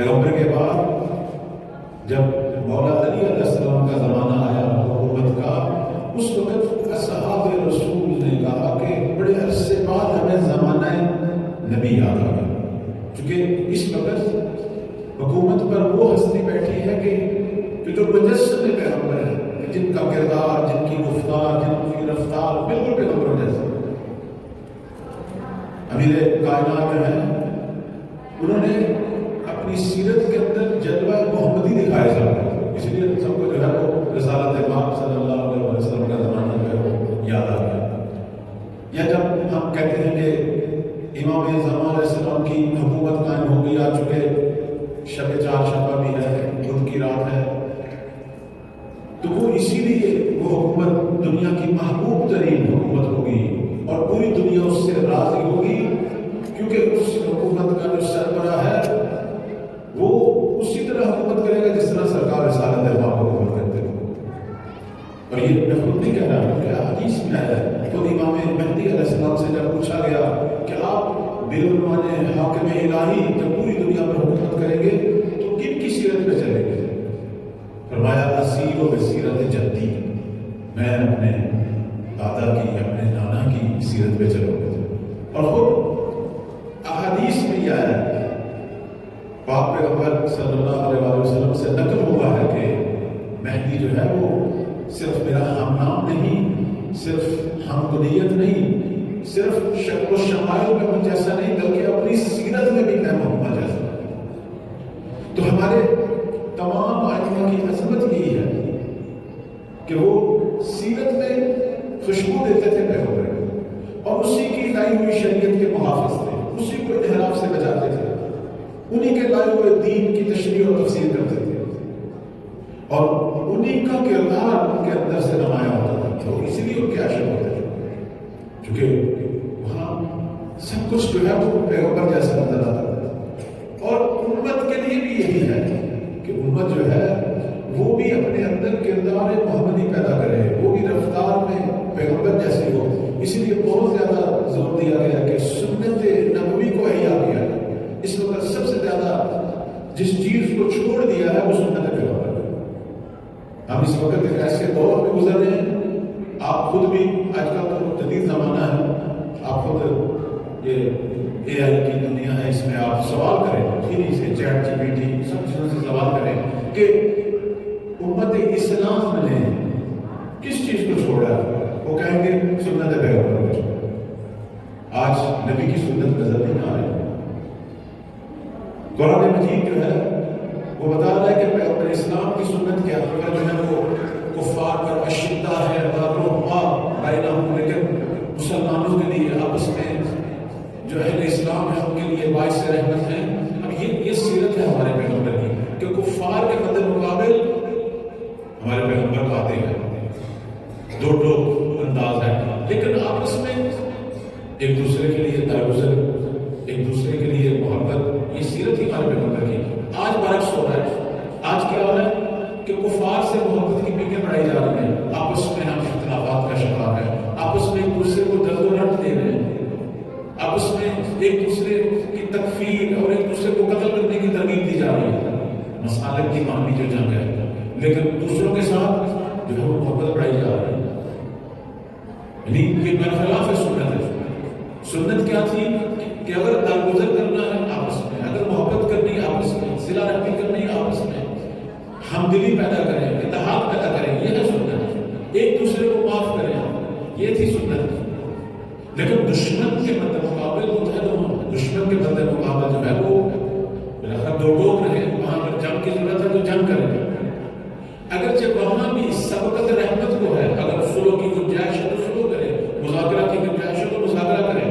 پیغمبر کے بعد جب مولا علی علیہ السلام کا زمانہ آیا حکومت کا، اس وقت اصحاب رسول نے کہا کہ بڑے عرصے بعد ہمیں زمانہ نبی یاد آ گیا، چونکہ اس وقت حکومت پر وہ ہستی بیٹھی ہے کہ جو مجسم پیغمبر ہے، جن کا کردار، جن کی گفتار، جن کی رفتار بالکل پیغمبر جیسا۔ امیر کائنات جو ہیں انہوں نے اپنی سیرت کے اندر جلوہ محمدی دکھائے سب، اس لیے سب کو جو ہے وہ رسالت پاک صلی اللہ علیہ وسلم کا زمانہ جو ہے وہ یاد آ گیا۔ یا جب ہم کہتے ہیں کہ امام زمان علیہ السلام کی حکومت قائم ہو گئی، آ چکے شب چار شبہ بھی ہے، بدھ کی رات ہے، تو وہ اسی لیے وہ حکومت دنیا کی محبوب ترین حکومت ہوگی اور پوری دنیا اس سے راضی ہوگی، کیونکہ اس حکومت کا جو سربراہ ہے وہ اسی طرح حکومت کرے گا جس طرح سرکار رسالت پاک حکومت کرتے تھے۔ اور یہ میں خود نہیں کہہ رہا ہوں، کہ حدیث میں ہے، خود امام مہدی علیہ السلام سے جب پوچھا گیا کہ آپ بعنوان حاکم الہی جب پوری دنیا پر حکومت کریں گے تو کن کی سیرت پہ چلیں گے؟ فرمایا اسیر و بصیرت جدی، میں اپنے دادا کی، اپنے نانا کی سیرت پہ چلوں گا۔ اور خود احادیث میں یہ ہے، پاک پیغمبر صلی اللہ علیہ وسلم سے نقل ہوا ہے کہ مہدی جو ہے وہ صرف میرا ہم نام نہیں، صرف ہم کنیت نہیں، صرف شکل و شمائل میں مجھ جیسا نہیں، بلکہ اپنی سیرت میں بھی میں محمد جیسا۔ تو ہمارے تمام آئمہ کی عظمت یہی ہے کہ وہ سیرت میں خوشبو دیتے تھے پیغمبر کو، اور اسی کی لائی ہوئی شریعت کے محافظ تھے، اسی کو انحراف سے بچاتے تھے، انہی کے لائے ہوئے دین کی تشریح اور تفسیر کرتے تھے، اور انہی کا کردار ان کے اندر سے نمایاں ہوتا تھا۔ تو اسی لیے ان کے عاشق ہوتے تھے، کیونکہ وہاں سب کچھ جو ہے وہ پیغمبر جیسا نظر آتا تھا۔ اور امت کے لیے بھی یہی ہے کہ امت جو ہے وہ بھی اپنے اندر کردار محمدی پیدا کرے، وہ بھی رفتار میں پیغمبر جیسی ہو۔ اسی لیے بہت زیادہ زور دیا گیا کہ سنت نبوی کو احیا کیا۔ اس وقت سب سے زیادہ جس چیز کو چھوڑ دیا ہے وہ سنت پیغمبر ہے۔ ہم اس وقت ایک ایسے دور میں گزر رہے ہیں، آپ خود بھی، آج کل تو جدید زمانہ ہے، آپ خود یہ اے آئی کی دنیا ہے، اس میں آپ سوال کریں، انہی سے chat G P T sub چیزوں سے سوال کریں کہ امت اسلام نے کس چیز کو چھوڑا، وہ کہیں گے سنت پیغمبر کو چھوڑا۔ آج نبی کی سنت نظر نہیں آ رہی۔ قرآن مجید جو ہے وہ بتا رہا ہے کہ پیغمبر اسلام کی سنت کیا ہے، جو ہے وہ کفار پر اشدہ ہے، بینہم، لیکن مسلمانوں کے لیے آپس میں جو اہل اسلام ہے ان کے لیے باعث رحمت ہے۔ اب یہ سیرت ہے ہمارے پیغمبر کی کہ کفار کے مد مقابل ہمارے پیغمبر آتے ہیں، دو انداز ہے، لیکن آپس میں ایک دوسرے کے لیے درگزر، ایک دوسرے کے لیے محبت، یہ سیرت ہی ہمارے پیغمبر کی۔ آج برعکس ہو رہا ہے، آج کیا ہو رہا ہے کہ کفار سے محبت کی پیکیں بڑھائی جا رہی ہیں، آپس میں ہم اختلافات کا شکار ہیں، آپس میں ایک دوسرے کو درد و رنج دے رہے ہیں، آپس میں ایک دوسرے کی تکفیر اور ایک دوسرے کو قتل کرنے کی ترغیب دی جا رہی ہے، مسالک کی معاملی جو جنگ ہے، لیکن دوسروں کے ساتھ جو ہے وہ محبت بڑھائی جا رہی ہے۔ یعنی یہ برخلاف ہے سنت ہے۔ سنت کیا تھی کہ اگر درگزر کرنا ہے آپس میں، اگر محبت کرنی ہے آپس میں، صلہ رحمی کرنی ہے آپس میں، ہمدلی پیدا کریں، اتحاد پیدا کریں، یہ ہے سنت۔ ایک دوسرے کو معاف کریں، یہ تھی سنت۔ لیکن دشمن کے مد مقابل متحد ہونا، دشمن کے مد مقابل جو ہے وہ دو ٹوک رہے، وہاں پر جنگ کی ضرورت ہے تو جنگ کریں، اگرچہ وہاں بھی سبقت رحمت کو ہے، اگر صلح کی گنجائش ہے تو صلح کریں، مذاکرہ کی گنجائش ہے تو مذاکرہ کریں۔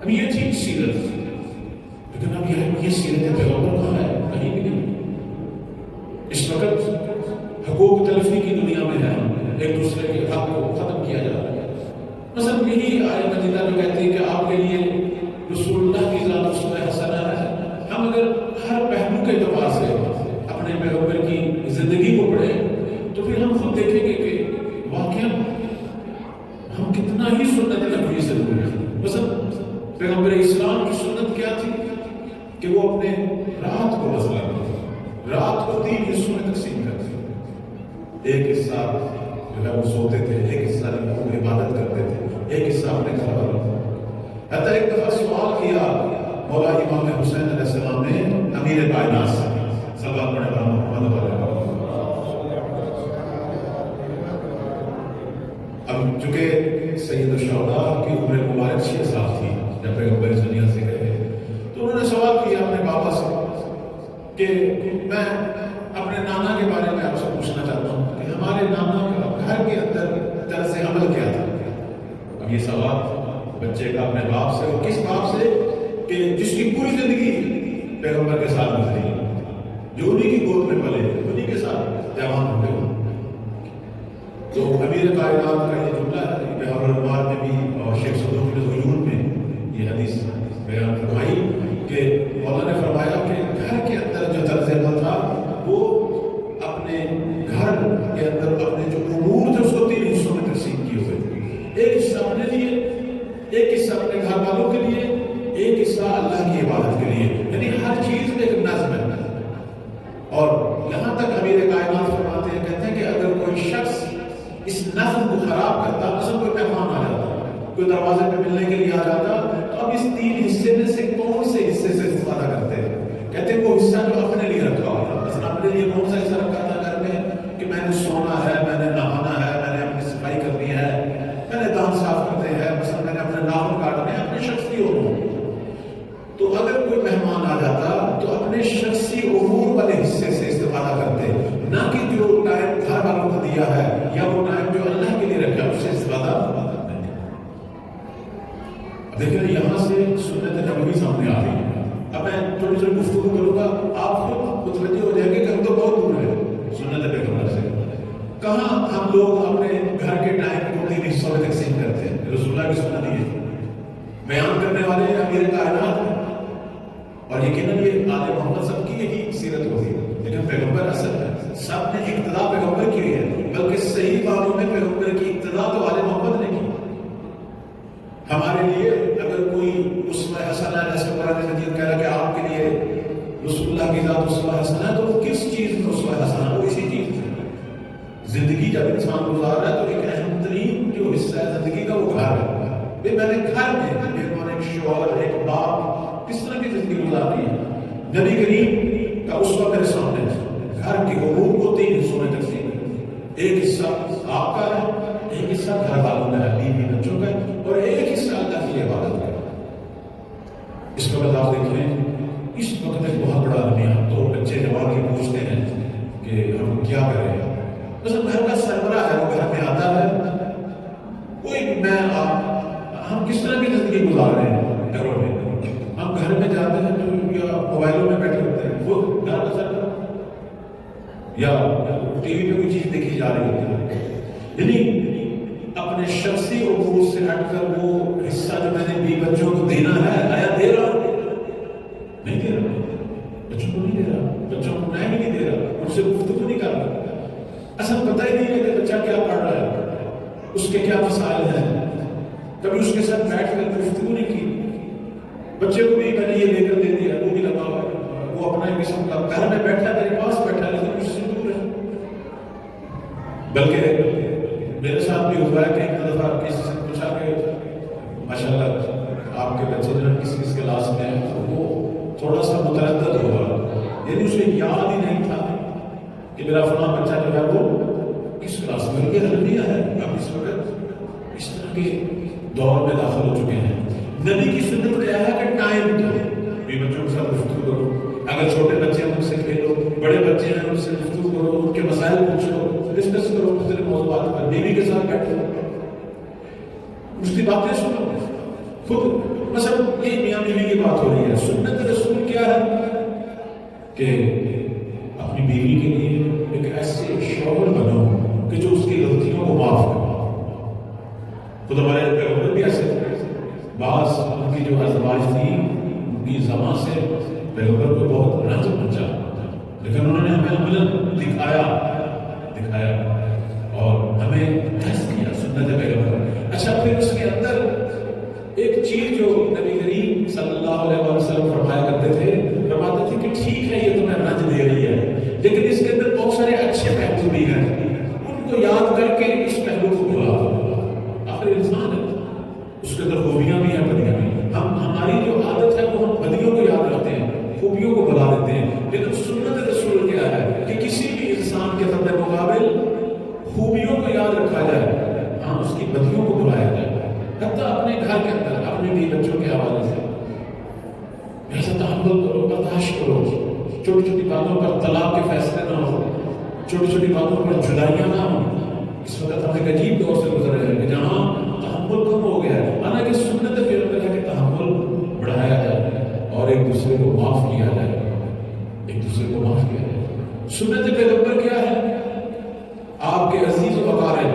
اب یہ تھی سیرت، لیکن اب یہ سیرت پیغمبر کہاں ہے؟ کہیں بھی نہیں۔ اس وقت حقوق تلفی کی دنیا میں ہے، ایک دوسرے کے حق کو ختم کیا جا رہا ہے۔ مثلا یہی آیت مجیدہ جو کہتی ہے کہ آپ کے لیے رسول اللہ کی ذات اسوہ حسنہ ہے، ہم اگر ہر پہلو کے اعتبار سے اپنے پیغمبر کی زندگی کو پڑھیں تو پھر ہم خود دیکھیں گے کہ واقعا ہم کتنا ہی سنت نبوی سے دور ہیں۔ مثلا پیغمبر اسلام کی سنت کیا تھی کہ وہ اپنے رات کو مثلا رات کو 3 حصوں میں تقسیم کرتے ہیں. ایک حصہ جو ہے وہ سوتے تھے، ایک حصہ وہ عبادت کرتے تھے، ایک حصہ اپنے گھر والوں. حتیٰ ایک دفعہ سوال کیا مولا امام حسین علیہ السلام نے امیر کائنات سے، صلوات پڑھنے والا محمد علیہ. اب چونکہ سید الشہداء کی عمر مبارک 6 سال تھی جب پیغمبر اس دنیا سے گئے، تو انہوں نے سوال کیا اپنے بابا سے کہ میں اپنے نانا کے بارے میں آپ سے پوچھنا چاہتا ہوں کہ ہمارے نانا کا گھر کے اندر طرز عمل کیا تھا. اب یہ سوال بچے کا اپنے باپ سے، اور کس باپ سے کہ جس کی پوری زندگی پیغمبر کے ساتھ گزری، جو انہی کی گود میں پلے، انہی کے ساتھ جوان ہوئے. تو امیر کائنات کا یہ جملہ ہے بحر الانوار میں بھی اور شیخ صدوق العیون میں یہ حدیث بیان فرمائی کہ مولا نے فرمایا کہ گھر کے اندر جو طرز عمل تھا وہ اپنے گھر کے اندر اپنے جو امور تھے اس کو 3 حصوں میں تقسیم کیے ہوئے. ایک حصہ اپنے لیے، ایک حصہ اپنے گھر والوں کے لیے، ایک حصہ اللہ کی عبادت کے لیے. یعنی ہر چیز میں ایک نظم ہے. اور یہاں تک امیر کائنات فرماتے ہیں، کہتے ہیں کہ اگر کوئی شخص اس نظم کو خراب کرتا، مثلا کوئی مہمان آ جاتا، کوئی دروازے پہ ملنے کے لیے آ جاتا، تو اب اس 3 حصے میں سے کون سے حصے سے استفادہ کرتے ہیں؟ کہتے ہیں وہ حصہ جو اپنے لیے رکھا ہوگا. مثلا اپنے لیے کون سا حصہ رکھا تھا گھر میں کہ میں نے سونا ہے، میں نے نہانا ہے، میں نے اپنی صفائی کرنی ہے، میں نے دانت صاف کرنے ہیں، مثلا میں نے اپنے ناخن کاٹنے ہیں، اپنے شخصی امور. تو اگر کوئی مہمان آ جاتا تو اپنے شخصی امور والے حصے سے استفادہ کرتے، نہ کہ جو ٹائم گھر والوں کو دیا ہے یا وہ ٹائم جو اللہ کے لیے رکھا اس سے استفادہ نہیں. دیکھیں یہاں سے سنت نبوی سامنے آ رہی ہے. اب میں تھوڑی سی گفتگو کروں گا، آپ خود متوجہ ہو جائیں گے کہ ہم تو بہت دور ہے سنت پیغمبر سے. کہاں ہم لوگ اپنے گھر کے ٹائم کو 3 حصوں میں تقسیم کرتے ہیں. رسول اللہ کی سنت یہ بیان کرنے والے امیر کائنات ہیں، اور یقیناً یہ آل محمد سب کی یہی سیرت ہوگی. لیکن پیغمبر اصل ہے، سب نے اقتداء پیغمبر کی ہے، بلکہ صحیح باتوں میں پیغمبر کی اقتداء تو آل محمد نے کی. ہمارے لیے اگر کوئی اسوہ حسنہ ہے، جیسے قرآن مجید کہہ رہا ہے کہ آپ کے لیے رسول اللہ کی ذات اسوہ حسنہ ہے، تو وہ کس چیز میں اسوہ حسنہ ہے؟ وہ اسی چیز میں. زندگی جب انسان گزار رہا ہے تو ایک اہم ترین جو حصہ ہے زندگی کا وہ گھر ہے. میں نے گھر میں ایک شوہر، ایک باپ کس طرح کی زندگی گزارنی ہے. نبی کریم کا اسوہ میرے سامنے ہے. گھر کے امور کو 3 حصوں میں تقسیم ہے. ایک حصہ آپ کا ہے، ایک حصہ گھر والوں کا ہے، بیوی بچوں کا ہے، اور ایک حصہ اللہ کی عبادت کا ہے. اس کا بعد آپ دیکھیں اس وقت ایک بہت بڑا المیہ تو بچے جوان کے پوچھتے ہیں کہ ہم کیا کریں. بس گھر کا سربراہ ہے، وہ گھر میں آتا ہے، کوئی بھی میں آپ ہم کس طرح کی زندگی گزار رہے ہیں گھروں میں. ہم گھر میں جاتے ہیں تو یا موبائلوں میں بیٹھے ہوتے ہیں، وہ گھر کا سربراہ یا ٹی وی پہ کوئی چیز دیکھی جا رہی ہوتی ہے. یعنی اپنے شخصی امور سے ہٹ کر وہ حصہ جو میں نے بھی بچوں کو دینا ہے، آیا دے رہا نہیں دے رہا، بچوں کو نہیں دے رہا، بچوں کو میں بھی نہیں دے رہا، ان سے گفتگو نہیں کر رہا. اصل پتہ ہی نہیں ہے کہ بچہ کیا پڑھ رہا ہے، اس کے کیا مسائل ہیں. کبھی اس کے ساتھ بیٹھ کر گفتگو نہیں کی. بچے کو بھی میں نے یہ لے کر دے دیا، وہ بھی لگا ہوا ہے، وہ اپنا ایک قسم کا گھر میں بیٹھا ہے، میرے پاس بیٹھا ہے، لیکن مجھ سے دور ہے. بلکہ میرے ساتھ بھی ہوا ہے کہ ایک دفعہ کسی سے پوچھا کہ ماشاءاللہ آپ کے بچے جو کس کلاس میں ہیں، تو وہ تھوڑا سا متردد ہوا. یعنی اسے یاد ہی نہیں تھا کہ میرا فلاں بچہ جو ہے وہ کس کلاس میں. یہ المیہ ہے. اب اس وقت اس طرح کے دور میں داخل ہو چکے ہیں. نبی کی سنت کیا ہے کہ ٹائم دو، بھی بچوں کے ساتھ گفتگو کرو. اگر چھوٹے بچے ہیں ان سے کھیلو، بڑے بچے ہیں ان سے گفتگو کرو، ان کے مسائل پوچھو، ڈسکس کرو مختلف موضوعات پر. بیوی کے ساتھ بیٹھو، اس کی باتیں سنو. خود مثلا یہ میاں بیوی کی بات ہو رہی ہے، سنت رسول کیا ہے کہ اپنی بیوی کے لیے ایک ایسے شوہر بنو کہ جو اس کی غلطیوں کو معاف کرے. خود ہمارے پیغمبر بھی ایسے بعض ان کی جو ازواج تھی ان کی زبان سے پیغمبر کو بہت رنج پہنچا، لیکن انہوں نے ہمیں عملاً دکھایا اور ہمیں حس کیا سنت پیغمبر. اچھا پھر اس کے اندر ایک چیز جو نبی کریم صلی اللہ علیہ وسلم فرمایا کرتے تھے، بخشش کرو، چھوٹی چھوٹی باتوں پر طلاق کے فیصلے نہ ہو، چھوٹی چھوٹی باتوں پر جدائیاں نہ ہوں۔ اس وقت ہم ایک عجیب دور سے گزر رہے ہیں کہ جہاں تحمل کم ہو گیا ہے، حالانکہ سنت پیغمبر ہے کہ تحمل بڑھایا جائے اور ایک دوسرے کو معاف کیا جائے، ایک دوسرے کو معاف کیا جائے۔ سنت پیغمبر کیا ہے؟ آپ کے عزیز و اقارب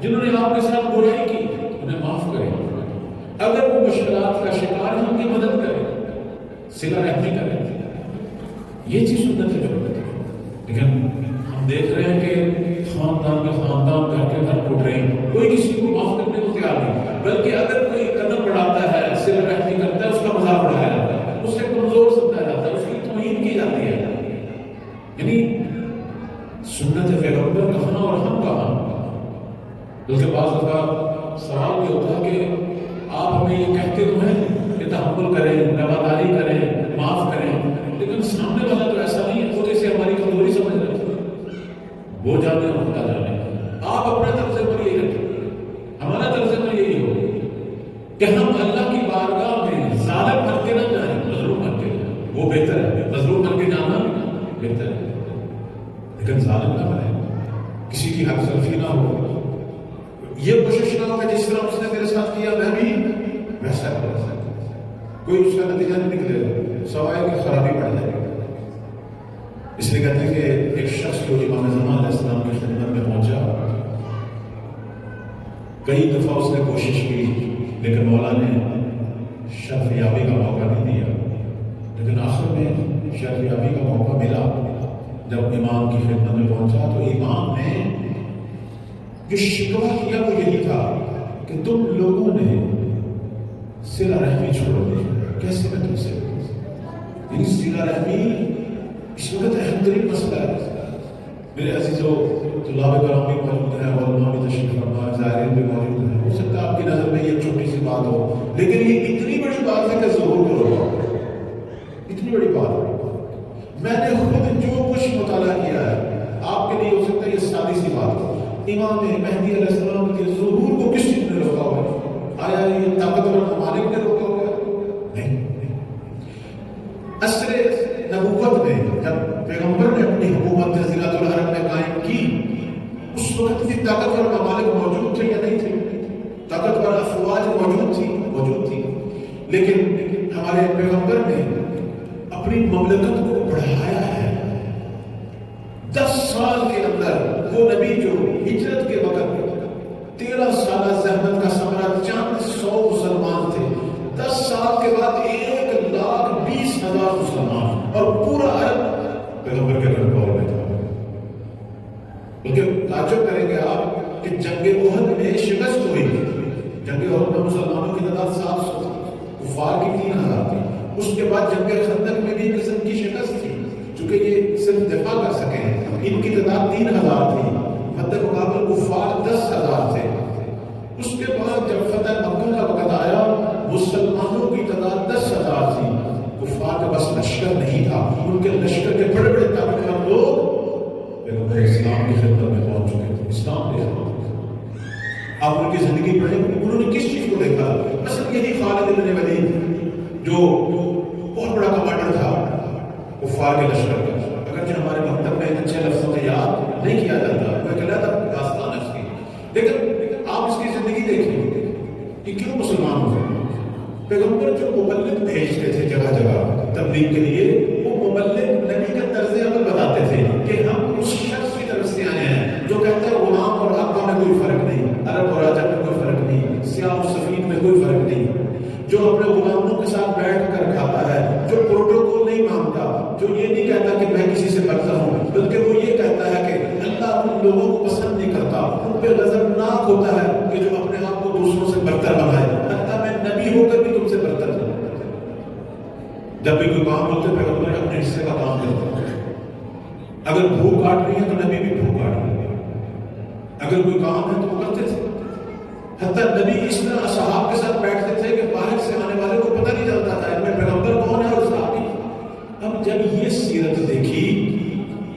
جنہوں نے آپ کے ساتھ برائی کی انہیں معاف کریں، اگر وہ مشکلات کا شکار ہیں ان کی مدد کریں، صلہ رحمی کریں، یہ چیز سنت ہے۔ لیکن ہم دیکھ رہے ہیں کہ خاندان میں خاندان کر کے گھر ٹوٹ رہے ہیں، کوئی کسی کو معاف کرنے کو تیار نہیں، بلکہ اگر کوئی قدم بڑھاتا ہے، صلہ رحمی کرتا ہے، اس کا مذاق اڑایا جاتا ہے، اس سے کمزور سمجھا جاتا ہے، اس کی توہین کی جاتی ہے۔ یعنی سنت پیغمبر کہاں اور ہم کہاں؟ بلکہ بعض دفعہ سوال بھی ہوتا ہے کہ آپ ہمیں یہ کہتے تو ہیں کہ تحمل کریں، رواداری کریں، معاف کریں، لیکن سامنے والا تو ایسا نہیں ہے، وہ جیسے ہماری کمزوری سمجھ رہے ہیں۔ وہ جانے اور خدا جانے، آپ اپنے طرز پر یہی رکھیں، ہمارا طرز پر یہی ہو کہ ہم اللہ کی بارگاہ میں ظالم بن کے نہ جائیں، مظلوم بن کے جائیں، وہ بہتر ہے، مظلوم بن کے جانا بہتر ہے، لیکن ظالم نہ بنیں، کسی کی حق تلفی نہ ہو، یہ کوشش نہ ہو کہ جس طرح اس نے میرے ساتھ کیا میں بھی ویسا کروں، کوئی اس کا نتیجہ نہیں نکلے گا سوائے کہ خرابی پڑ جائے گی۔ اس لیے کہتے ہیں کہ ایک شخص جو امام زمان علیہ السلام کی خدمت میں پہنچا، کئی دفعہ اس نے کوشش کی لیکن مولا نے شرف یابی کا موقع نہیں دیا، لیکن آخر میں شرف یابی کا موقع ملا جب امام کی خدمت میں پہنچا تو امام نے جو شکوہ کیا وہ یہی تھا کہ تم لوگوں نے صلہ رحمی چھوڑ دی، کیسے میں تم سے؟ یعنی صلہ رحمی اس وقت اہم ترین مسئلہ ہے۔ میرے عزیزو، طلاب کرام بھی موجود ہیں، علماء بھی تشریف فرما، زائرین بھی موجود ہیں، ہو سکتا ہے آپ کی نظر میں یہ چھوٹی سی بات ہو، لیکن یہ اتنی بڑی بات ہے کہ ضرور کرو، اتنی بڑی بات ہے۔ میں نے خود جو کچھ مطالعہ کیا ہے، آپ کے لیے ہو سکتا ہے یہ سادی سی بات ہو، امام مہدی علیہ السلام کے ظہور کو کس چیز نے روکا ہوا ہے؟ آیا یہ طاقتور ممالک نے روکا ہوا ہے؟ نہیں۔ عصر نبوت میں جب پیغمبر نے اپنی حکومت جزیرۃ العرب میں قائم کی، اس وقت بھی طاقتور ممالک موجود تھے یا نہیں تھے؟ طاقتور افواج موجود تھی، لیکن ہمارے پیغمبر نے اپنی مملکت کو بڑھایا ہے۔ 10 سال کے اندر وہ نبی جو ہجرت کے وقت 13 سالہ زحمت کا ثمرہ چند 100 مسلمان تھے، 10 سال کے بعد 1,20,000 مسلمان، اور پورا عرب پیغمبر کے کنٹرول میں تھا۔ بلکہ تعجب کریں گے آپ کہ جنگ احد میں شکست ہوئی، جنگ احد میں مسلمانوں کی تعداد 700 تھی، کفار کی 3,000 تھی۔ اس کے بعد جنگ خندق میں بھی ایک قسم کی شکست تھی، چونکہ یہ صرف دفاع کر سکے، ان کی تعداد 3,000 تھی، مد مقابل کفار 10,000 تھے۔ اس کے بعد جب فتح مکہ کا وقت آیا، مسلمانوں کی تعداد 10,000 تھی، کفار کا بس لشکر نہیں تھا، ان کے لشکر کے بڑے بڑے طاقتور لوگ پیغمبر اسلام کی خدمت میں پہنچ چکے تھے، اسلام لے آئے۔ آپ ان کی زندگی پڑھیں، انہوں نے کس چیز کو دیکھا؟ مثلا یہی خالد بن ولید جو بہت بڑا کمانڈر تھا کفار کے لشکر کا، اگرچہ ہمارے مکتب میں اچھے لفظوں سے یاد نہیں کیا جاتا، وہ ایک علیحدہ داستان ہے اس کی، لیکن آپ اس کی زندگی دیکھیں کہ کیوں مسلمان ہوئے۔ پیغمبر جو مبلغ بھیجتے تھے جگہ جگہ تبلیغ کے لیے، وہ مبلغ نبی کا طرز عمل بتاتے تھے کہ ہم اس شخص کی طرف سے آئے ہیں جو کہتا ہے غلام اور آقا میں کوئی فرق نہیں، عرب اور عجم میں کوئی فرق نہیں، سیاہ اور سفید میں کوئی فرق نہیں، جو اپنے غلاموں کے ساتھ بیٹھ کر کھاتا ہے، جو پروٹوکول نہیں مانتا، جو یہ نہیں کہتا کہ میں کسی سے برتر ہوں، بلکہ وہ یہ کہتا ہے کہ اللہ ان لوگوں کو پسند نہیں کرتا، ان پہ غضبناک ہوتا ہے کہ جو اپنے آپ کو دوسروں سے برتر بنائے، حتیٰ میں نبی ہو کر بھی تم سے برتر نہیں۔ جب بھی کوئی کام ہوتے پیغمبر اپنے حصے کا کام کرتا، اگر بھوک کاٹ رہی ہے تو نبی بھی بھوک کاٹ رہی ہے، اگر کوئی کام ہے تو وہ کرتے تھے۔ حتیٰ نبی اس طرح اصحاب کے ساتھ بیٹھتے تھے کہ باہر سے آنے والے کو پتہ نہیں چلتا تھا ان میں پیغمبر کون ہے اور صحابی۔ اب جب یہ سیرت دیکھی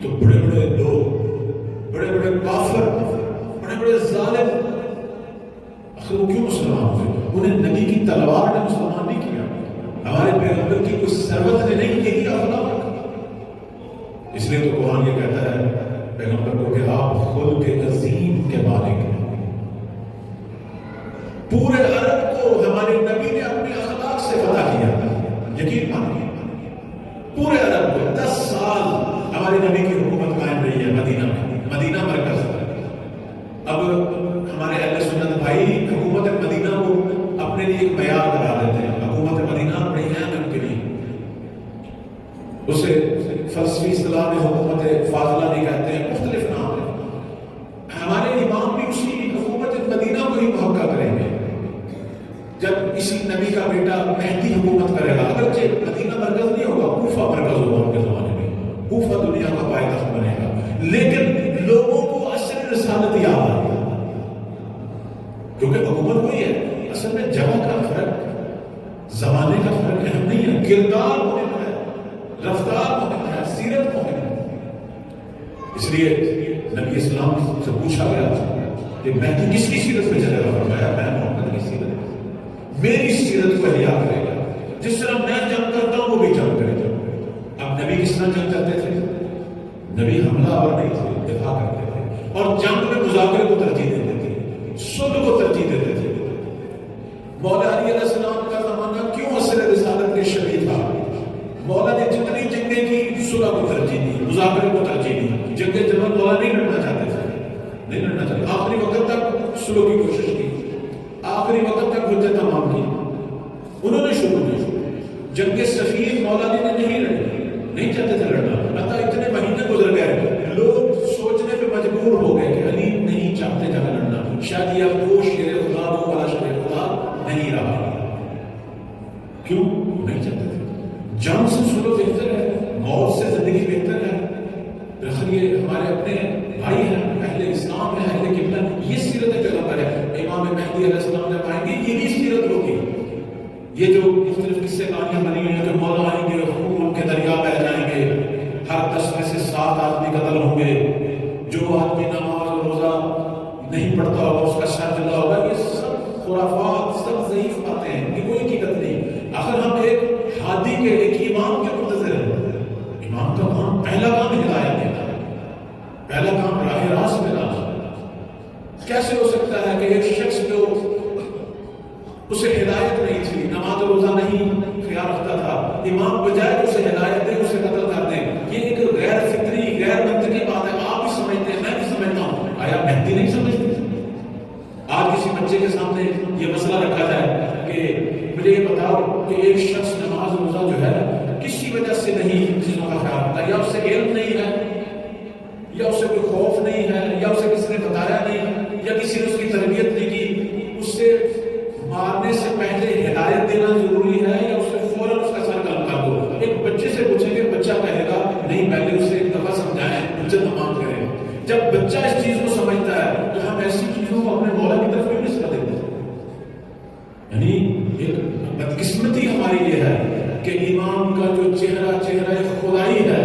تو بڑے بڑے لوگ، بڑے بڑے کافر، بڑے بڑے ظالم، آخر وہ کیوں مسلمان ہوئے؟ انہیں نبی کی تلوار نے مسلمان نہیں کیا، ہمارے پیغمبر کی کوئی ثروت نے نہیں، یہی پورے عرب کو ہمارے نبی نے اپنے اخلاق سے فتح کیا. یقین مانیے پورے عرب کو 10 سال ہمارے نبی کی حکومت قائم رہی ہے مدینہ میں. مدینہ مرکز. اب ہمارے اہل سنت بھائی حکومت مدینہ کو اپنے لیے ایک معیار بنا دیتے ہیں. حکومت مدینہ بڑی اہم ان کے لیے. اسے فلسفی اصطلاح میں حکومت فاضلہ نہیں کہتے ہیں, مختلف نام ہے. ہمارے امام بھی اسی حکومت مدینہ کو ہی موقع کریں گے جب اسی نبی کا بیٹا مہدی حکومت کرے گا. اگرچہ مدینہ مرکز نہیں ہوگا, کوفہ مرکز ہوگا ان کے زمانے میں. کوفہ دنیا کا پائیدار بنے گا. لیکن لوگوں کو اصل رسالت یاد آئے کیونکہ حکومت وہی ہے. اصل میں جگہ کا فرق, زمانے کا فرق اہم نہیں ہے. کردار مهم ہے, رفتار مهم ہے, سیرت مهم ہے. اس لیے نبی اسلام سے پوچھا گیا کہ مہدی کس کی سیرت میں چلے گا؟ فرمایا میں محمد کی سیرت, میری سیرت کو احیا کرے گا. جس طرح میں جنگ کرتا ہوں وہ بھی جنگ کرے گا. اب نبی کس طرح جنگ کرتے تھے؟ نبی حملہ آور نہیں تھے, دفاع کرتے تھے. اور جنگ میں مذاکرے کو ترجیح دیتے تھے, صلح کو ترجیح دیتے تھے. مولا علی علیہ السلام کا زمانہ کیوں عصر رسالت کے شبیہ تھا؟ مولا نے جتنی جنگیں کی صلح کو ترجیح دی, مذاکرے کو ترجیح دی. جنگ جمل مولا نہیں لڑنا چاہتے تھے, نہیں لڑنا چاہتے. آخری وقت تک صلح کی کوشش کی, آخری وقت تک حجت تمام کی. انہوں نے شروع کی. جنگ صفین مولا علی نے نہیں لڑی, نہیں چاہتے تھے لڑنا. حتیٰ اتنے مہینے گزر گئے, لوگ سوچنے پہ مجبور ہو گئے کہ علی نہیں چاہتے جنگ لڑنا, شاید یہ اب وہ شیر خدا وہ والا شیر خدا نہیں رہا. کیوں نہیں چاہتے تھے؟ جنگ سے صلح بہتر ہے, موت سے زندگی بہتر ہے. آخر یہ ہمارے اپنے بھائی ہیں, اہل اسلام ہیں, اہل قبلہ. یہ سیرت پیغمبر ہے. امام مہدی علیہ السلام جب آئیں گے یہی سیرت ہوگی. یہ جو مختلف قصے کہانیاں بنی ہوئی ہیں کہ مولا آئیں گے, خون کے دریا بہہ جائیں گے, ہر 10 میں سے 7 آدمی قتل ہوں گے, جو آدمی نماز اور روزہ نہیں پڑھتا ہوگا اس کا سر جلا ہوگا. یہ سب خرافات, سب ضعیف باتیں ہیں, ان کی کوئی حقیقت نہیں. آخر ہم ایک ہادی کے, ایک امام کے منتظر ہیں. امام کا کام, پہلا کام ہدایت دینا, پہلا کام راہ راست میں لانا. کیسے ہو سکتا ہے کہ ایک شخص جو اسے ہدایت نہیں تھی, نماز روزہ نہیں خیال رکھتا تھا, امام بجائے اسے ہدایت دے اسے قتل کر دے؟ یہ ایک غیر فطری, غیر منطقی بات ہے. آپ بھی سمجھتے ہیں, میں بھی سمجھتا ہوں. آیا مہدی نہیں سمجھتے؟ آج کسی بچے کے سامنے یہ مسئلہ رکھا جائے کہ مجھے یہ بتاؤ کہ ایک شخص نماز روزہ جو ہے کسی وجہ سے نہیں چیزوں کا خیال رکھتا, یا اس سے علم نہیں ہے, یا اسے کوئی خوف نہیں ہے, یا اسے کسی نے بتایا نہیں, یا کسی نے اس کی تربیت نہیں کی. اس سے مارنے سے پہلے ہدایت دینا ضروری ہے, یا اسے فوراً اس کا سر قلم کر دو؟ ایک بچے سے پوچھیں گے, بچہ کہے گا نہیں پہلے اسے ایک دفعہ سمجھائیں, حجت تمام کریں. جب بچہ اس چیز کو سمجھتا ہے تو ہم ایسی چیزوں کو اپنے مولا کی طرف کیوں نہیں سکھا دیتے؟ یعنی ایک بدقسمتی ہماری یہ ہے کہ امام کا جو چہرہ خدائی ہے,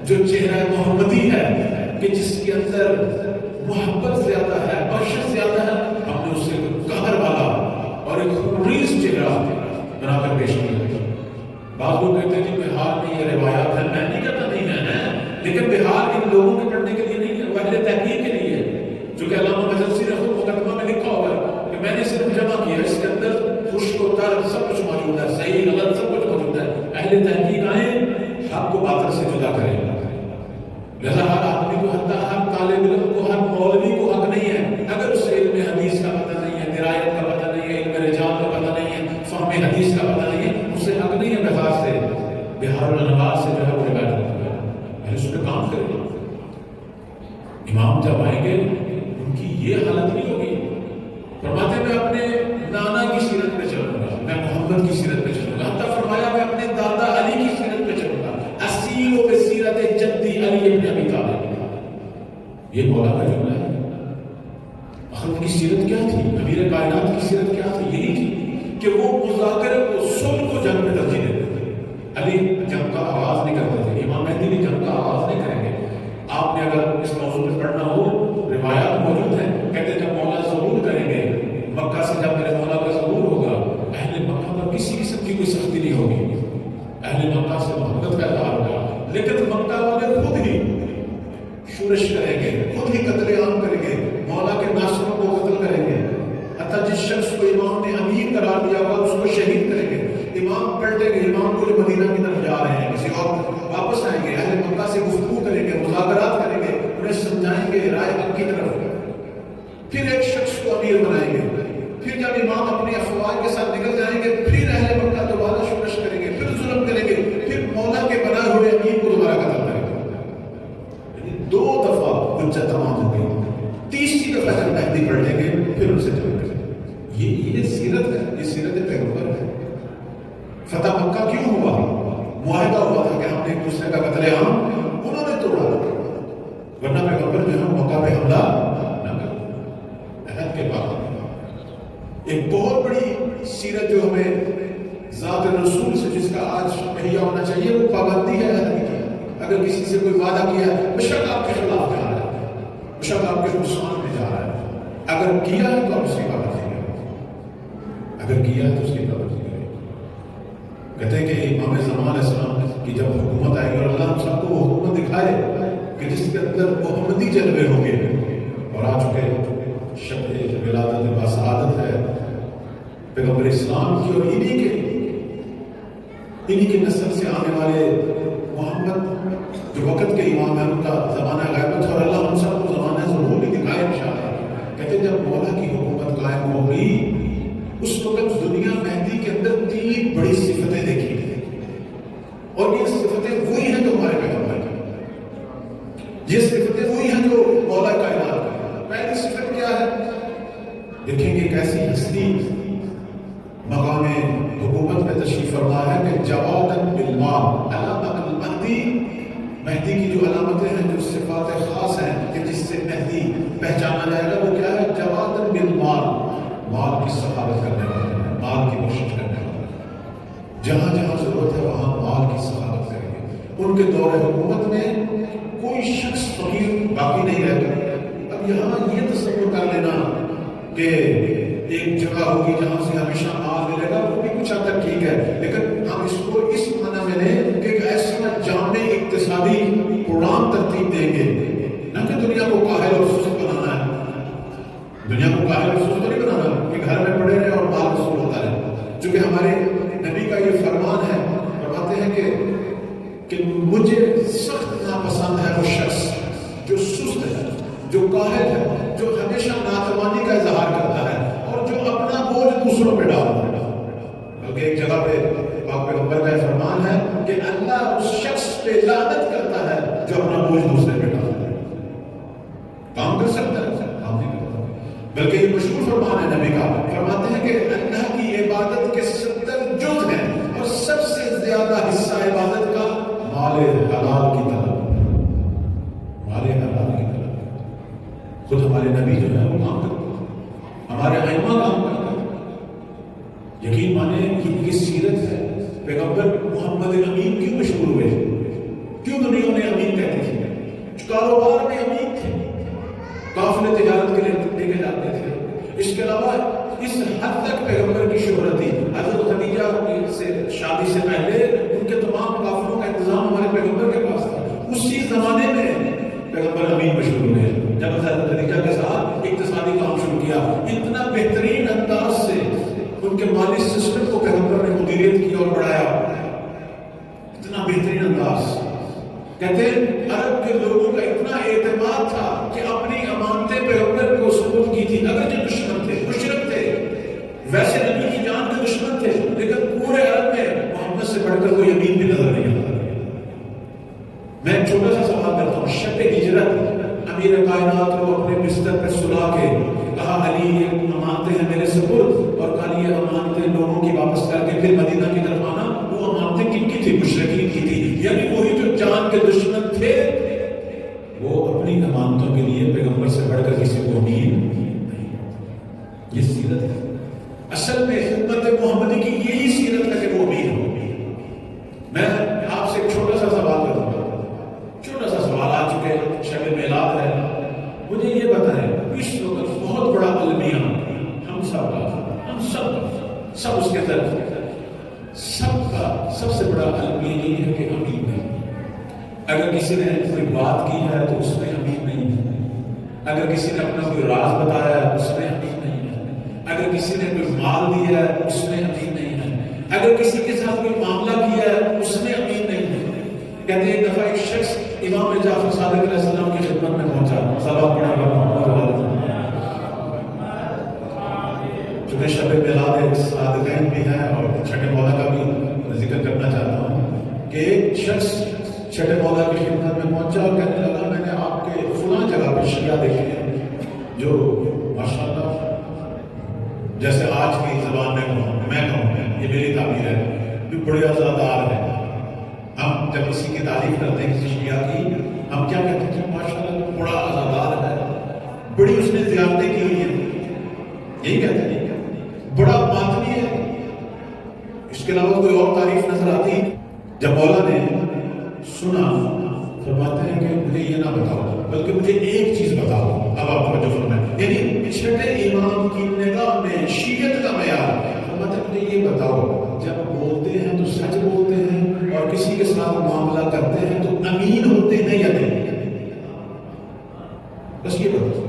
جو چہرہ محمدی ہے, کہ جس کے اندر محبت زیادہ ہے, بخشش زیادہ ہے, ہم نے اسے قہر والا اور ایک خبیث چہرہ بنا کر پیش کیا. بعض لوگ کہتے ہیں کہ بہار میں یہ روایات ہیں. میں نہیں کہتا نہیں ہے, لیکن بہار ان لوگوں کے پڑھنے کے لیے نہیں ہے, وہ اہل تحقیق کے لیے ہے. جو کہ علامہ مجلسی نے خود مقدمہ میں لکھا ہوا ہے کہ میں نے صرف جمع کیا, اس کے اندر خشک و تر سب کچھ موجود ہے, صحیح غلط سب کچھ موجود ہے. اہل تحقیق آئیں, حق کو باطل سے جدا کریں. لہذا ہر آدمی کو, حتیٰ ہر طالب علم کو, ہر مولوی کو حق نہیں ہے, اگر اسے علم حدیث کا پتہ نہیں ہے, درایت کا پتہ نہیں ہے, علم رجال کا پتہ نہیں ہے, فہم حدیث کا پتہ نہیں ہے, اسے حق نہیں ہے بہار سے, بہار الانوار سے جو ہے وہ روایت کرتا ہے. اس پہ کام کرے. امام جب آئیں گے ان کی یہ حالت نہیں ہوگی. فرماتے میں اپنے نانا کی سیرت پہ چلوں گا, میں محمد کی سیرت پہ چلوں گا. حتیٰ فرمایا میں اپنے دادا علی کی سیرت پہ چلوں گا, اسیروں پہ سیرت جدی علی ابن ابی طالب. یہ مولا کا جملہ ہے. ان کی سیرت کیا تھی؟ امیر کائنات کی سیرت کیا تھی؟ یہی تھی کہ وہ مذاکرے کو, صلح کو جنگ میں ترجیح دیتے تھے. علی جنگ کا آغاز نہیں کرتے تھے, امام مہدی بھی جنگ کا آغاز نہیں کریں گے. آپ نے اگر اس موضوع پہ پڑھنا ہو, روایات موجود ہیں, کہتے جب مولا ظہور کریں گے مکہ سے, جب میرے مولا کا ظہور ہوگا, اہل مکہ پر کسی قسم کی کوئی سختی نہیں ہوگی. اہل مکہ سے محبت کا اظہار ہوگا, لیکن مکہ والے خود ہی شورش کریں گے, خود ہی قتل عام کریں گے, مولا کے ناصروں کو قتل کریں گے. حتیٰ جس شخص کو پلٹیں گے، امام کو جو مدینہ کی طرف جا رہے ہیں، کسی اور واپس آئیں گے، اہل مکہ سے گفتگو کریں گے، مذاکرات کریں گے، انہیں سمجھائیں گے رائے حق کی طرف، پھر ایک شخص کو امیر بنائیں گے، پھر جب امام اپنی افواج کے ساتھ نکل جائیں گے، پھر اہل مکہ دوبارہ شورش کریں گے، پھر ظلم کریں گے، پھر مولا کے بنائے ہوئے امیر کو دوبارہ قتل کریں گے. یعنی 2 دفعہ حجت تمام ہو گئی، تیسری دفعہ جب مہدی پلٹیں گے پھر ان سے جنگ کریں گے. یہ سیرت ہے، یہ سیرت پیغمبر ہے. فتح مکہ کیوں ہوا؟ معاہدہ ہوا تھا کہ ہم نے ایک دوسرے کا قتل عام انہوں نے توڑا، ورنہ پیغمبر جو ہے مکہ پہ حملہ نہ کریں. عہد کے بعد ایک بہت بڑی سیرت جو ہمیں ذات رسول سے جس کا آج مہیا ہونا چاہیے وہ پابندی ہے عہد کی. اگر کسی سے کوئی وعدہ کیا ہے بے شک آپ کے خلاف جا رہا ہے، بے شک آپ کے نقصان میں جا رہا ہے، اگر کیا ہے تو آپ اس کی پابندی کریں، اگر کیا ہے تو اس کی پابندی کریں. کہتے ہیں کہ امام زمان علیہ السلام کی جب حکومت آئے گی اور اللہ ہم سب کو وہ حکومت دکھائے کہ جس کے اندر محمدی جلوے ہوں گے، اور آ چکے شب ولادت باسعادت ہے پیغمبر اسلام کی، اور انہی کے نسل سے آنے والے محمد جو وقت کے امام ہیں ان کا زمانہ غیبت ہے، اور اللہ ہم سب کو زمانہ ظہور بھی دکھائے انشاءاللہ. کہتے ہیں جب مولا کی حکومت قائم ہوگی اس وقت دنیا مہدی کے اندر 3 بڑی صفتیں دیکھی گئی، اور یہ صفتیں وہی ہیں جو ہمارے پیغمبر کی، یہ صفتیں وہی ہیں جو مولا کائنات کی. پہلی صفت کیا ہے؟ دیکھیں گے ایک ایسی ہستی مقام حکومت میں تشریف فرما ہے کہ جوادن بالمال، علامت المہدی، مہدی کی جو علامتیں ہیں، جو صفات خاص ہیں کہ جس سے مہدی پہچانا جائے گا، وہ کیا ہے؟ جوادن بالمال، مال کی سخاوت کرنے والا، مال کی کوشش کرنے والا، جہاں جہاں ضرورت ہے وہاں مال کی سخاوت کریں گے. ان کے دور حکومت میں کوئی شخص فقیر باقی نہیں رہتا. اب یہاں یہ تصور کر لینا کہ ایک جگہ ہوگی جہاں سے ہمیشہ مال ملے گا، وہ بھی کچھ حد تک ٹھیک ہے، لیکن ہم اس کو اس معنی میں لیں کہ ایک ایسا جامع اقتصادی پروگرام ترتیب دیں گے، نہ کہ دنیا کو قاہر اور سست بنانا ہے. دنیا کو قاہر اور سست نہیں بنانا کہ گھر میں پڑے رہے اور مال وصول ہوتا رہے. چونکہ ہمارے نبی کا یہ فرمان ہے، فرماتے ہیں کہ مجھے سخت ناپسند ہے وہ شخص جو سست ہے، جو قاہر ہے، جو ہمیشہ ناتوانی کا اظہار کرتا ہے اور جو اپنا بوجھ دوسروں پہ ڈالتا ہے. بلکہ ایک جگہ پہ پاک پیغمبر کا فرمان ہے کہ اللہ اس شخص پہ لعنت کرتا ہے جو اپنا بوجھ دوسرے پہ ڈالتا ہے. کام کر سکتا ہے، کام نہیں کرتا. بلکہ یہ مشہور فرمان ہے نبی کا، فرماتے ہیں کہ اللہ کی عبادت کے 70 جز ہیں اور سب سے زیادہ حصہ عبادت کا مال حلال کی طلب، مال حلال کی طلب. خود ہمارے نبی جو ہے وہ کام کرتے ہیں، ہمارے ائمہ کام کرتے ہیں. یقین مانے یہ سیرت ہے. پیغمبر محمد امین کیوں مشہور ہوئے؟ کیوں دنیا انہیں امین کہتی تھی؟ کاروبار میں امین تھے، قافلے تجارت کے لیے لے کے جاتے تھے. اس کے علاوہ اس حد تک پیغمبر کی شہرت تھی، حضرت خدیجہ سے شادی سے پہلے ان کے تمام قافلوں کا انتظام ہمارے پیغمبر کے پاس تھا. اسی زمانے میں پیغمبر امین مشہور ہوئے جب حضرت خدیجہ کے ساتھ اقتصادی کام شروع کیا. اتنا بہترین انداز سے ان کے مالی سسٹم کو پیغمبر نے مدیریت کی اور بڑھایا، اتنا بہترین انداز. کہتے ہیں عرب کے لوگوں کا اتنا اعتماد تھا کہ اپنی امانتیں پیغمبر کو سپرد کی تھی. اگر جو دشمن تھے، مشرک تھے، ویسے نبی کی جان کے دشمن تھے، لیکن پورے عرب میں محمد سے بڑھ کر کوئی امین بھی نظر نہیں آتا. میں ایک چھوٹا سا سوال کرتا ہوں. شب ہجرت امیر کائنات کو اپنے بستر پہ سلا کے کہا علی یہ امانتیں ہیں میرے سپرد، اور کہا یہ امانتیں لوگوں کی واپس کر کے پھر مدینہ کی طرف آنا. وہ امانتیں کن کی تھی؟ مشرکین کی تھی. یعنی وہی جو جان کے دشمن تھے وہ اپنی امانتوں کے لیے پیغمبر سے بڑھ کر کسی کو امین نہیں. یہ سیرت ہے اصل میں امت محمدی کی. یہی سیرت ہے کہ وہ امین ہو. میں آپ سے ایک چھوٹا سا سوال کروں گا، چھوٹا سا سوال. آ چکے شب میلاد ہے، مجھے یہ بتائیں اس وقت بہت بڑا المیہ ہم سب کا، ہم سب اس کے اندر سب کا سب سے بڑا المیہ یہ ہے کہ امین نہیں. اگر کسی نے کوئی بات کی ہے تو اس میں امین نہیں ہے. اگر کسی نے اپنا کوئی راز بتایا ہے اس میں امین نہیں ہے. اگر کسی نے کوئی مال دیا ہے اس میں امین نہیں ہے. اگر کسی کے ساتھ کوئی معاملہ کیا ہے اس نے امین نہیں ہے. کہتے ہیں ایک دفعہ ایک شخص امام جعفر صادق علیہ السلام کی خدمت میں پہنچا. صلوات پڑھا محمد. چونکہ شب میلاد صادقین بھی ہے اور چھٹے مولا کا بھی ذکر کرنا چاہتا ہوں کہ ایک شخص چھٹے مولا کی خدمت میں پہنچا اور کہنے لگا میں نے آپ کے فلاں جگہ پہ شیعہ دیکھے ہیں جو ماشاءاللہ جیسے آج کی زبان میں کہوں یہ میری تعبیر ہے جو بڑے عزادار ہیں. ہم جب کسی کی تعریف کرتے ہیں کسی شیعہ کی ہم کیا کہتے ہیں کہ ماشاءاللہ بڑا عزادار ہے, بڑی اس نے زیارتیں کی ہوئی ہیں, یہی کہتے ہیں بڑا باطنی ہے. اس کے علاوہ کوئی اور تعریف نظر آتی. جب مولا نے سنا فرماتے ہیں کہ مجھے یہ نہ بتاؤ بلکہ مجھے ایک چیز بتاؤ. اب آپ توجہ فرمائیں, یعنی چھٹے امام کی نگاہ میں شیعت کا معیار فرماتے ہیں مجھے یہ بتاؤ جب بولتے ہیں تو سچ بولتے ہیں اور کسی کے ساتھ معاملہ کرتے ہیں تو امین ہوتے ہیں یا نہیں. بس یہ بتاؤ.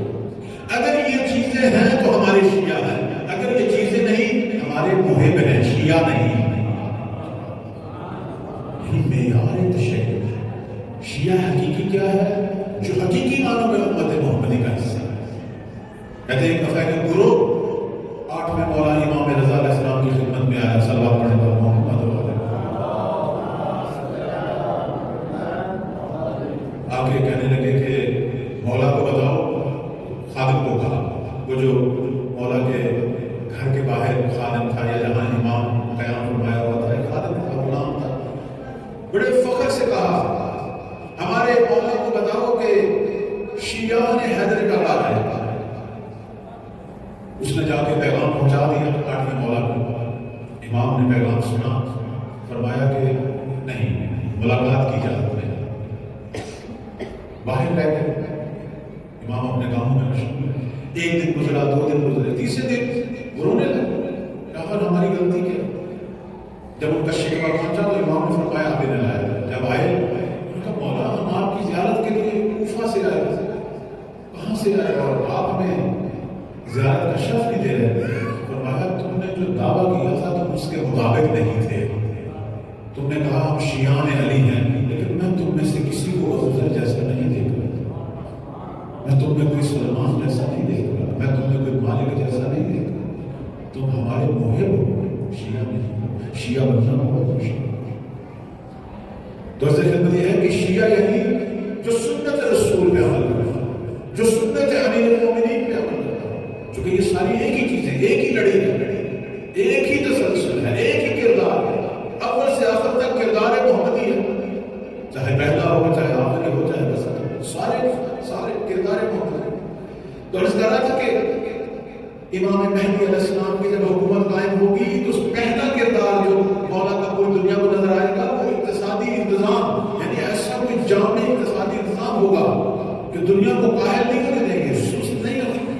اگر یہ چیزیں ہیں تو ہمارے شیعہ ہیں, اگر یہ چیزیں نہیں ہمارے محب ہیں, شیعہ نہیں. یہ معیار تشیع. شیعہ حقیقی کیا ہے؟ جو حقیقی معنوں میں امت محمدی کا حصہ ہے. کہتے ہیں ایک دفعہ کہ گروہ 8ویں مولا امام رضا علیہ السلام کی خدمت میں آیا. صلوات پڑھنے پر محمد آگے کہنے لگے کہ مولا کو بتاؤ. خادم کو کہا, وہ جو مولا کے گھر کے باہر خادم تھا یا جہاں امام قیام فرمایا ہوا تھا, خادم تھا, غلام تھا. بڑے فخر سے کہا ہمارے مولا کو بتاؤ کہ شیعہ نے حیدر کا لایا ہے. اس نے جا کے پیغام پہنچا دیا 8ویں مولا کو. امام نے پیغام سنا, فرمایا کہ نہیں, ملاقات کی اجازت نہیں. باہر رہ گئے. امام اپنے کاموں میں مشغول. ایک دن گزرا, 2 دن گزرے, تیسرے دن رونے لگے. کہا ہماری غلطی کیا. جب ان کا شکوہ پہنچا تو امام نے فرمایا ابھی نے لایا. جب آئے مولا ہم آپ کی زیارت کے لیے کوفہ سے آئے. کہاں سے آئے اور آپ ہمیں زیارت کا شرف نہیں دے رہے. فرمایا تم نے جو دعویٰ کیا تھا تم اس کے مطابق نہیں تھے. تم نے کہا ہم شیعان علی ہیں, لیکن میں تم میں سے کسی کو ابوذر جیسا نہیں دیکھ رہا. میں تم میں کوئی سلمان جیسا نہیں دیکھ رہا. میں تم میں کوئی مالک جیسا نہیں دیکھ رہا. تم ہمارے محب ہو, شیعہ نہیں. شیعہ بننا بہت مشکل. تو اس خدمت یہ ہے کہ شیعہ یعنی جو سنت رسول پہ عمل کرتا ہے, جو سنت امیر المومنین پہ عمل کرتا ہے. چونکہ یہ ساری ایک ہی چیزیں, ایک ہی لڑی ہے, ایک ہی تسلسل ہے, ایک ہی کردار ہے. اول سے آخر تک کردار محمدی ہے, چاہے پہلا ہو چاہے آخری ہو چاہے بس سارے کردار محمدی. تو اس طرح تھا کہ امام مہدی علیہ السلام کی جب حکومت قائم ہوگی تو پہلا کردار جو مولا کا پوری دنیا کو نظر آئے گا وہ اقتصادی انتظام, یعنی ایسا کوئی جامع اقتصادی انتظام ہوگا کہ دنیا کو قاہل نہیں ہونے دیں گے, سست نہیں ہوگی.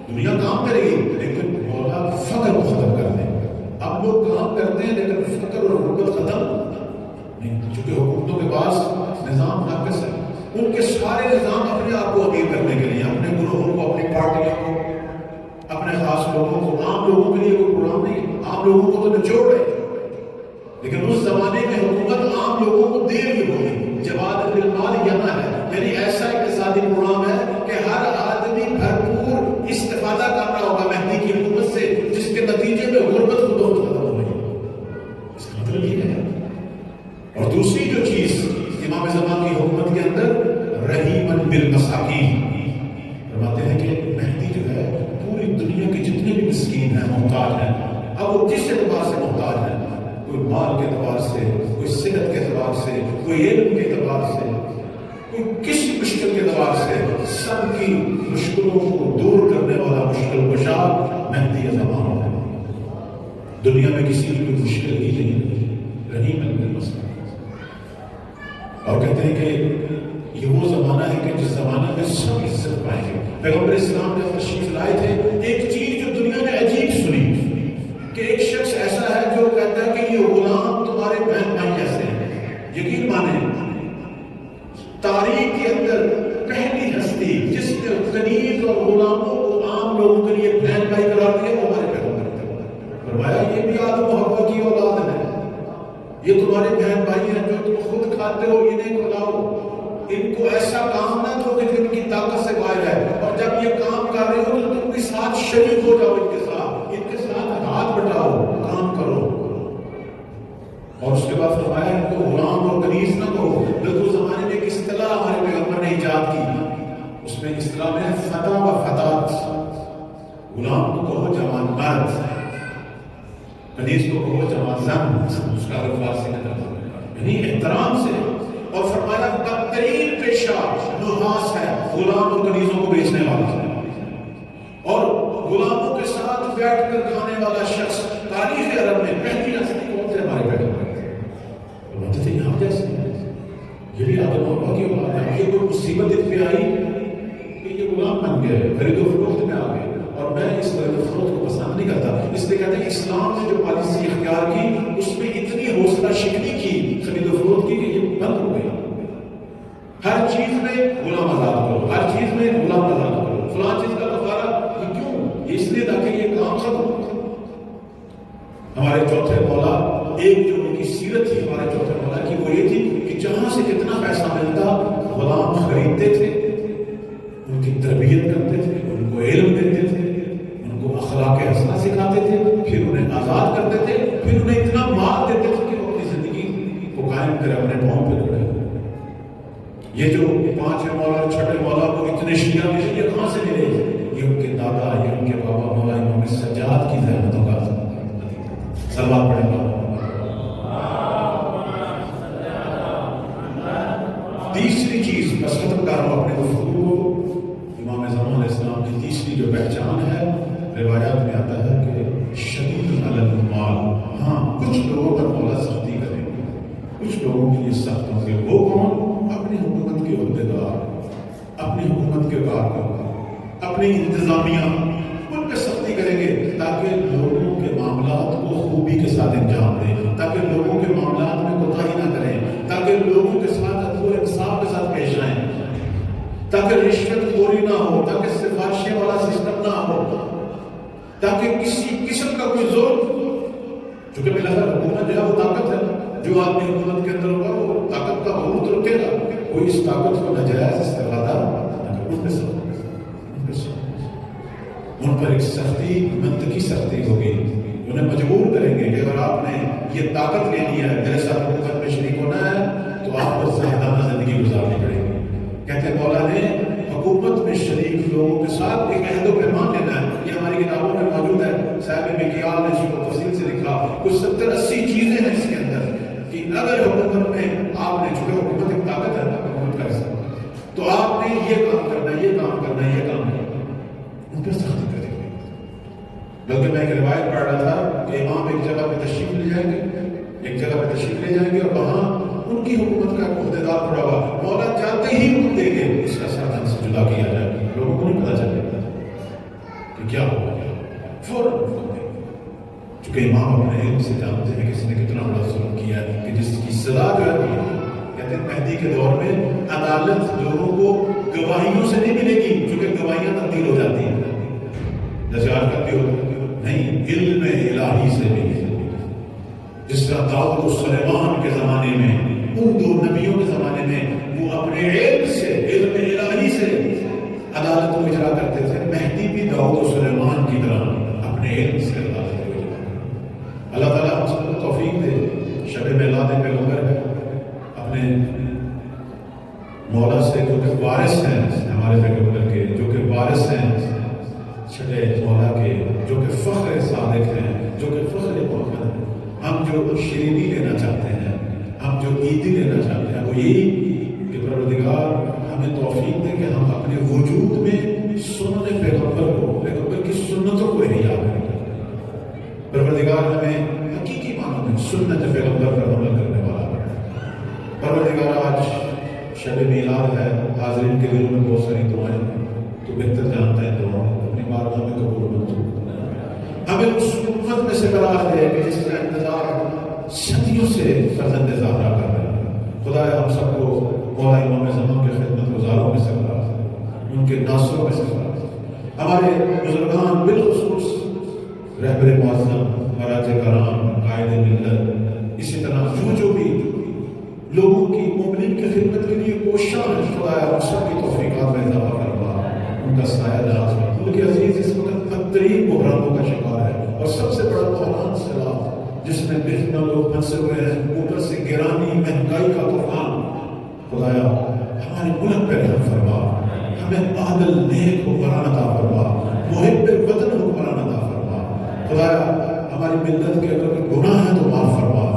دنیا کام کرے گی لیکن مولا فقر کو ختم کر دیں گے. اب لوگ کام کرتے ہیں لیکن فقر اور غربت ختم نہیں, چونکہ حکومتوں کے پاس نظام ناقص ہے. ان کے سارے نظام اپنے آپ کو امیر کرنے کے لیے, اپنے گروہوں کو, اپنی پارٹیوں کو, اپنے خاص لوگوں کو, عام لوگوں کے لیے کوئی پروگرام نہیں. عام لوگوں کو تو نچوڑ رہے ہیں, لیکن اس زمانے میں حکومت عام لوگوں کو دے رہی ہوگی. جواد بالمال یہاں ہے, یعنی ایسا اقتصادی پروگرام ہے کہ ہر آدمی بھرپور استفادہ کر رہا ہوگا مہدی کی حکومت سے, جس کے نتیجے میں غربت خود بخود ختم ہو گئی. اس کا مطلب یہ ہے. اور دوسری جو چیز امام زمان کی حکومت کے اندر رحیماً بالمساکین, فرماتے ہیں کہ مہدی جو ہے پوری دنیا کے جتنے بھی مسکین ہیں, محتاج ہیں, اب وہ کس اعتبار سے محتاج ہیں, کوئی مال کے اعتبار سے, کوئی صحت کے اعتبار سے, کوئی علم کے اعتبار سے, کوئی کسی مشکل کے اعتبار سے, سب کی مشکلوں کو دور کرنے والا مشکل کشا مہدی زمان ہے. دنیا میں کسی کی کوئی مشکل ہی نہیں, رحیماً بالمساکین. اور کہتے ہیں کہ یہ وہ زمانہ ہے کہ جس زمانہ میں سب عزت پائیں گے. پیغمبر اسلام نے تشریف لائے تھے, ایک چیز جو دنیا نے عجیب سنی کہ ایک شخص ایسا ہے جو کہتا ہے کہ یہ غلام تمہارے بہن بھائی جیسے ہیں. یقین مانیں تاریخ کے اندر پہلی ہستی جس نے کنیز اور غلاموں کو عام لوگوں کے لیے بہن بھائی قرار دیا وہ ہمارے پیغمبر تھے. فرمایا یہ بھی آدم و حوا کی اولاد ہے، یہ تمہارے بہن بھائی ہیں جو تم خود کھاتے ہو، انہیں کھلاؤ، ان کو ایسا کام نہ دو کہ ان کی طاقت سے باہر ہے، اور جب یہ کام کر رہے ہو تو تم بھی ساتھ شریک ہو جاؤ، ان کے ساتھ ہاتھ بٹاؤ، کام کرو۔ اور اس کے بعد فرمایا ان کو غلام اور کنیز نہ کہو، بلکہ زمانے میں ایک اصطلاح ہمارے پیغمبر نے ایجاد کی، اس میں اصطلاح میں فتح و فتات، غلام کو کہو جوان مرد، کنیز کو کہو جوان زن، اس کا فارسی میں ترجمہ یعنی احترام سے۔ اور فرمایا بدترین پیشہ نحاس ہے، غلام اور کنیزوں کو بیچنے والا، اور غلاموں کے ساتھ بیٹھ کر کھانے والا شخص تاریخ عرب میں پہلی ہستی کون تھے؟ ہمارے پیغمبر بولتے تھے یہاں جیسے یہ بھی آدم و حوا کی اولاد ہے، یہ کوئی مصیبت اس پہ آئی کہ یہ غلام بن گئے، خرید و فروخت میں آ گئے، اور میں اس خرید و فروخت کو پسند نہیں کرتا، اس لیے کہتے ہیں اسلام نے جو پالیسی اختیار کی اس میں اتنی حوصلہ شکنی کی خرید و فروخت کی کہ یہ بند ہو گئی۔ ہر چیز میں غلام آزاد کرو، ہر چیز میں غلام آزاد کرو، فلاں چیز کا کفارہ، یہ کیوں؟ اس لیے تاکہ یہ کام ختم ہو۔ ہمارے چوتھے مولا، ایک جو ان کی سیرت تھی ہمارے چوتھے مولا کی، وہ یہ تھی کہ جہاں سے جتنا پیسہ ملتا غلام خریدتے تھے، ان کی تربیت کرتے تھے، ان کو علم دیتے تھے، ان کو اخلاق حسنہ سکھاتے تھے، پھر انہیں آزاد کرتے تھے، پھر انہیں اتنا مال دیتے تھے کہ وہ اپنی زندگی کو قائم کرے، اپنے پاؤں پہ کھڑے۔ یہ جو پانچویں مولا اور چھٹے مولا کو اتنے شیعہ ملے، یہ کہاں سے ملے؟ یہ ان کے دادا، یہ ان کے بابا مولا امام سجاد کی زحمتوں کا سلوات پڑھیں گا۔ تیسری چیز بس ختم کر رہا ہوں اپنے گفتگو کو، امام زمان علیہ السلام کی تیسری جو پہچان ہے، روایات میں آتا ہے کہ شدید علی المال، ہاں کچھ لوگوں پر مولا سختی کریں گے، کچھ لوگوں کے لیے سخت ہوں گے۔ وہ کون؟ اپنی حکومت کے عہدیدار، اپنی حکومت کے کارکن، اپنی انتظامیہ، ان پہ سختی کریں گے تاکہ لوگوں کے معاملات کو خوبی کے ساتھ انجام دیں، تاکہ لوگوں کے معاملات میں کوتاہی نہ کریں، تاکہ لوگوں کے ساتھ عدل و انصاف کے ساتھ پیش آئیں، تاکہ رشوت خوری نہ ہو، تاکہ سفارشیں والا سسٹم نہ ہو، تاکہ کسی قسم کا کوئی ظلم، چونکہ بالآخر حکومت جو ہے وہ طاقت ہے، جو آدمی حکومت کے اندر ہوگا وہ طاقت کا بہت رکھے گا، کوئی اس طاقت کو ناجائز استفادہ ان پر ایک سختی، منطقی سختی ہوگی، انہیں مجبور کریں گے کہ اگر آپ نے یہ طاقت لے لی ہے، میرے ساتھ حکومت میں شریک ہونا ہے، تو آپ کو زاہدانہ زندگی گزارنی پڑے گی۔ کہتے ہیں مولا نے حکومت میں شریک لوگوں کے ساتھ ایک عہد و پیمان لینا ہے، یہ ہماری کتابوں میں موجود ہے، صاحب مکیال نے اس کو تفصیل سے لکھا، کچھ 70-80 چیزیں ہیں اس کے اندر کہ اگر حکومت میں آپ نے، چونکہ حکومت ایک طاقت ہے حکومت کا حصہ، تو آپ نے یہ کام کرنا ہے، یہ کام کرنا ہے، یہ کام کرنا ہے، ان پر سختی کریں گے۔ بلکہ میں ایک روایت پڑھ رہا تھا کہ امام ایک جگہ پہ تشریف لے جائیں گے، ایک جگہ پہ تشریف لے جائیں گے اور وہاں ان کی حکومت کا عہدیدار پڑا ہوا، مولا جاتے ہی حکم دیں گے اس کا سردن سے جدا کیا جائے، لوگوں کو نہیں پتا چلے گا کہ کیا ہوا، فوراً حکم دیں گے، چونکہ امام اپنے علم سے جانتے ہیں کہ اس نے کتنا بڑا ظلم کیا ہے، کہ جس کی سزا جو ہے، کہتے ہیں مہدی کے دور میں عدالت لوگوں کو گواہیوں سے نہیں ملے گی، چونکہ گواہیاں تبدیل ہو جاتی ہیں، جیسے آج کل بھی ہوتا ہے، نہیں، علم الہی سے ملے، جس طرح داؤد و سلیمان کے زمانے میں، ان دو نبیوں کے زمانے میں وہ اپنے علم سے، علم الہی سے عدالت کو اجرا کرتے تھے، مہدی بھی داؤد و سلیمان کی طرح اپنے علم سے عدالت کو اجرا کرتے۔ اللہ تعالیٰ ہم سب کو توفیق دے، شب میلاد پیغمبر ہے، اپنے مولا سے جو کہ وارث ہیں ہمارے پیغمبر کے، جو کہ وارث ہیں چھٹے مولا کے، جو کہ فخر صادق ہیں، جو کہ فخر محمد ہیں، ہم جو شیرینی لینا چاہتے ہیں، ہم جو عیدی لینا چاہتے ہیں، وہ یہی کہ پروردگار ہمیں توفیق دے کہ ہم اپنے وجود میں سنت پیغمبر کو، پیغمبر کی سنتوں کو احیا کریں۔ پروردگار ہمیں حقیقی معنوں میں سنت پیغمبر پر عمل کرنے والا ہے۔ پروردگار آج شب میلاد ہے، حاضرین کے دلوں میں بہت ساری دعائیں ہیں، تو بہتر جانتا ہے دعائیں اپنی بارگاہ میں قبول منظور، ہمیں اس امت میں سے قرار دے کہ جس کا انتظار صدیوں سے فرزند زہرا کر رہے ہیں۔ خدا ہم سب کو مولا امام زمان کے خدمت گزاروں میں سے قرار دے، ان کے ناصروں میں سے قرار دے۔ ہمارے بزرگان بالخصوص رہبر معظم مراج کرام قائد ملت، اسی طرح جو بھی لوگوں کی مومنین کی خدمت کے لیے کوشاں ہیں، خدایا ان سب کی توفیقات میں اضافہ فرما، ان کا سایہ دراز فرما۔ ملک عزیز اس وقت بدترین بحرانوں کا شکار ہے، اور سب سے بڑا بحران سیلاب، جس میں بے پناہ لوگ پھنسے ہوئے ہیں، اوپر سے گرانی مہنگائی کا طوفان۔ خدایا ہمارے ملک پہ رحم فرما، ہمیں عادل نیک حکمران عطا فرما، محب وطن حکمران عطا فرما۔ خدایا ہماری ملت کے اگر کوئی گناہ ہے تو معاف فرما،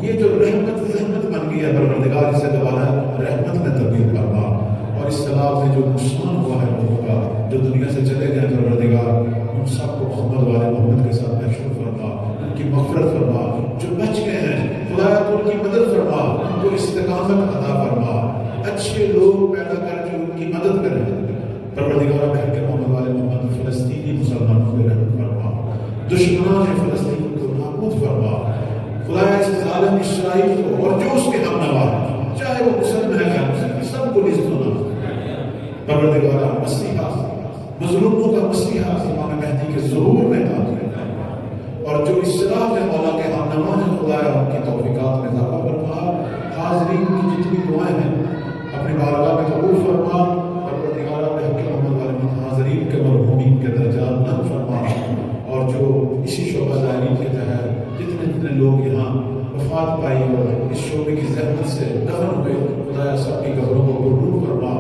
یہ جو رحمت زحمت بن گئی ہے پروردگار اسے دوبارہ رحمت میں تبدیل فرما، اور اس سیلاب میں جو نقصان ہوا ہے لوگوں کا، جو دنیا سے چلے گئے پروردگار، ان سب کو محمد والے محمد کے ساتھ محشور فرما، ان کی مغفرت فرما، جو بچ گئے ہیں خدایا تو ان کی مدد فرما، ان کو استقامت عطا فرما، اچھے لوگ پیدا کر جو ان کی مدد کریں پروردگار۔ گھر کے محمد والے محمد فلسطینی مسلمانوں پہ رحم فرما، دشمنان فلسطین کو نابود فرما، خدایا اس ظالم اسرائیل کو اور جو اس کے ہم نوا ہیں، چاہے وہ مسلم ہے یا مسلم، سب کو عزت ہونا پروردگارہ۔ مسیحا مظلوموں کا مسیحا امام مہدی کے ظہور میں تعلق ہے، اور جو اصلاح میں مولا کے ہم نوا ہیں خدایا ان کی توفیقات میں اضافہ فرما۔ حاضرین کی جتنی دعائیں ہیں اپنی بارگاہ میں قبول فرما پروردگارہ، بحق محمد والے حاضرین کے مرحومین کے درجات بلند فرما، اور جو اسی شعبہ زائرین کے تحت جتنے لوگ یہاں وفات پائی اور اس شعبے کی زحمت سے دفن ہوئے خدایا سب کی قبروں کو پرنور فرما،